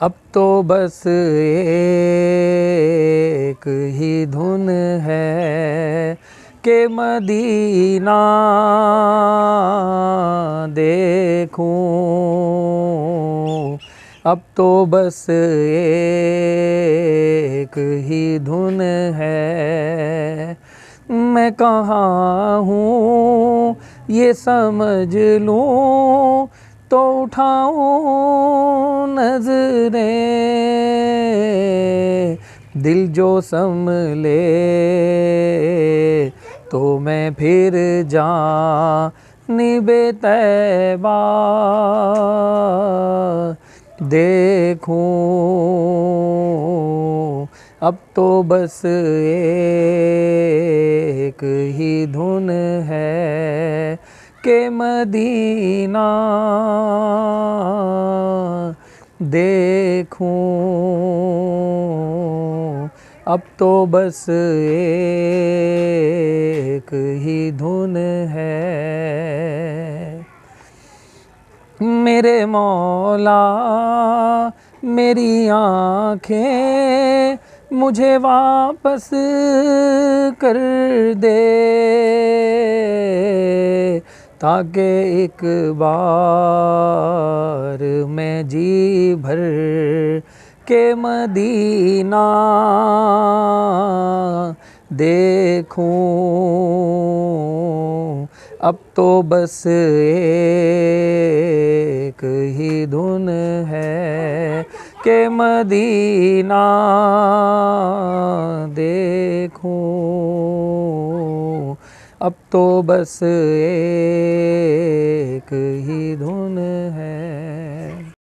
अब तो बस एक ही धुन है कि मदीना देखूं। अब तो बस एक ही धुन है, मैं कहाँ हूँ ये समझ लूँ तो उठाऊं नजरें। दिल जो संभले तो मैं फिर जानिबे तैबा देखूं। अब तो बस एक ही धुन है कि मदीना देखूं। अब तो बस एक ही धुन है। मेरे मौला मेरी आँखें मुझे वापस कर दे, ताकि एक बार मैं जी भर के मदीना देखूं। अब तो बस एक ही धुन है कि मदीना देखूं। अब तो बस एक ही धुन है।